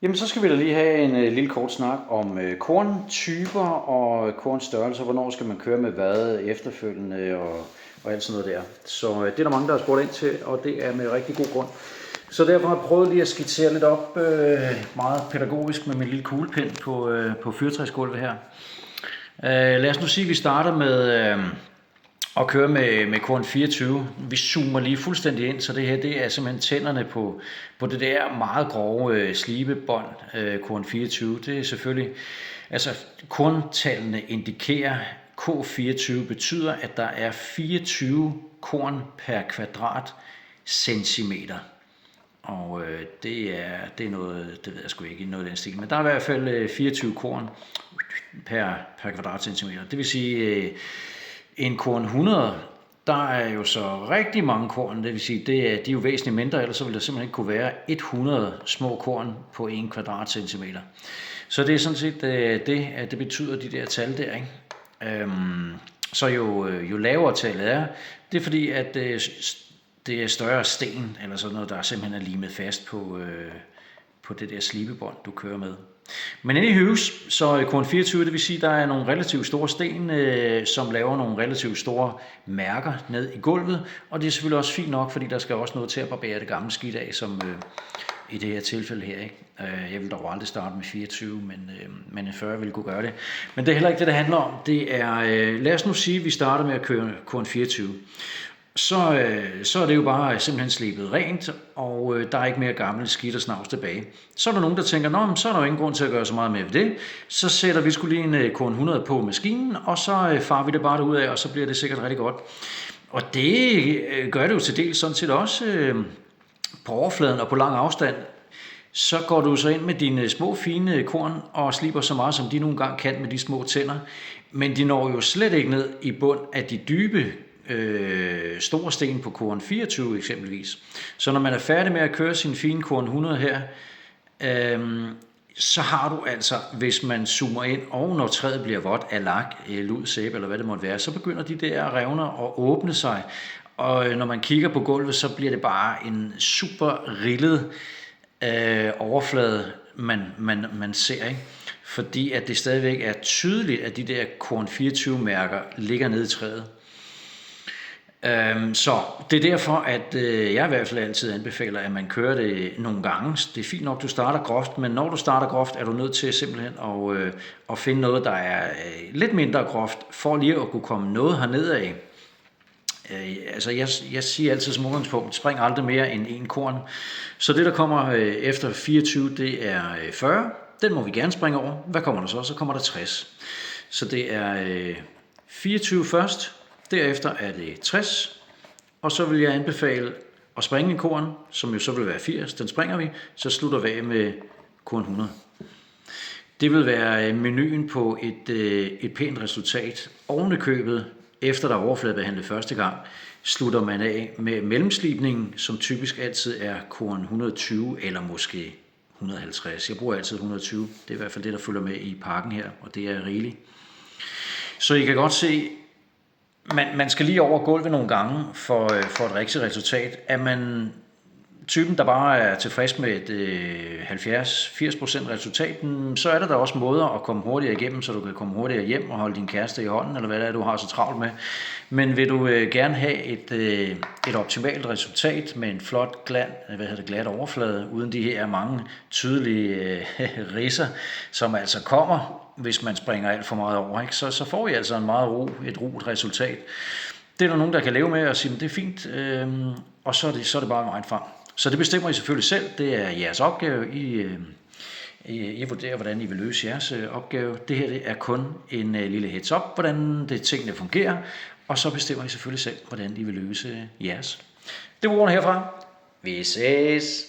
Jamen, så skal vi da lige have en lille kort snak om korntyper og kornstørrelser. Hvornår skal man køre med hvad efterfølgende og alt sådan noget der. Så det er der mange, der har spurgt ind til, og det er med rigtig god grund. Så derfor har jeg prøvet lige at skitsere lidt op meget pædagogisk med min lille kuglepen på fyrretræsgulvet her. Lad os nu sige, at vi starter med at køre med korn 24. Vi zoomer lige fuldstændig ind, så det her det er simpelthen tænderne på det der meget grove slibebånd, korn 24. Det er selvfølgelig, altså korntallene indikerer, K24 betyder, at der er 24 korn per kvadratcentimeter. Og det er noget, det ved jeg sgu ikke, noget af den stil, men der er i hvert fald 24 korn per kvadratcentimeter. Det vil sige, en korn 100, der er jo så rigtig mange korn, det vil sige, de er jo væsentligt mindre, ellers så vil der simpelthen ikke kunne være 100 små korn på 1 kvadratcentimeter. Så det er sådan set det betyder de der tal der, ikke? Så jo lavere tallet er, det er fordi, at det er større sten, eller sådan noget, der simpelthen er limet fast på det der slibebånd, du kører med. Men inde i hus, så korn 24, det vil sige, der er nogle relativt store sten, som laver nogle relativt store mærker ned i gulvet, og det er selvfølgelig også fint nok, fordi der skal også noget til at barbere det gamle skidt af, som i det her tilfælde her, ikke? Jeg vil dog aldrig starte med 24, men 40 vil kunne gøre det. Men det er heller ikke det, det handler om. Det er, lad os nu sige, at vi starter med at køre korn 24. Så er det jo bare simpelthen slebet rent, og der er ikke mere gammel skidt og snavs tilbage. Så er der nogen, der tænker, nå, så er der jo ingen grund til at gøre så meget med det. Så sætter vi sgu lige en korn 100 på maskinen, og så farer vi det bare derud af, og så bliver det sikkert rigtig godt. Og det gør det jo til dels sådan set også på overfladen og på lang afstand. Så går du så ind med dine små fine korn og sliber så meget, som de nogle gange kan med de små tænder. Men de når jo slet ikke ned i bund af de dybe store sten på korn 24 eksempelvis. Så når man er færdig med at køre sin fine korn 100 her, så har du altså, hvis man zoomer ind, og når træet bliver vådt af lak, lud, sæbe eller hvad det måtte være, så begynder de der revner at åbne sig, og når man kigger på gulvet, så bliver det bare en super rillet overflade, man ser, ikke? Fordi at det stadigvæk er tydeligt, at de der korn 24 mærker ligger nede i træet. Så det er derfor, at jeg i hvert fald altid anbefaler, at man kører det nogle gange. Det er fint nok, du starter groft, men når du starter groft, er du nødt til simpelthen at finde noget, der er lidt mindre groft, for lige at kunne komme noget herned af. Altså jeg siger altid som udgangspunkt, spring aldrig mere end en korn. Så det, der kommer efter 24, det er 40. Den må vi gerne springe over. Hvad kommer der så? Så kommer der 60. Så det er 24 først. Derefter er det 60, og så vil jeg anbefale at springe en korn, som jo så vil være 80, den springer vi, så slutter vi af med korn 100. Det vil være menuen på et pænt resultat. Oven i købet, efter der er overfladebehandlet første gang, slutter man af med mellemslibningen, som typisk altid er korn 120 eller måske 150. Jeg bruger altid 120, det er i hvert fald det, der følger med i pakken her, og det er rigeligt. Så I kan godt se, man skal lige over gulvet nogle gange for et rigtigt resultat. Er man typen, der bare er tilfreds med et 70-80% resultat, så er der også måder at komme hurtigere igennem, så du kan komme hurtigere hjem og holde din kæreste i hånden, eller hvad det er, du har så travlt med. Men vil du gerne have et optimalt resultat med en flot glat overflade, uden de her mange tydelige ridser, som altså kommer, hvis man springer alt for meget over, ikke? Så får I altså et roligt resultat. Det er der nogen, der kan leve med og sige, det er fint, og så er det bare vejen frem. Så det bestemmer I selvfølgelig selv. Det er jeres opgave. I vurderer, hvordan I vil løse jeres opgave. Det her det er kun en lille heads up, hvordan tingene fungerer, og så bestemmer I selvfølgelig selv, hvordan I vil løse jeres. Det var ordene herfra. Vi ses!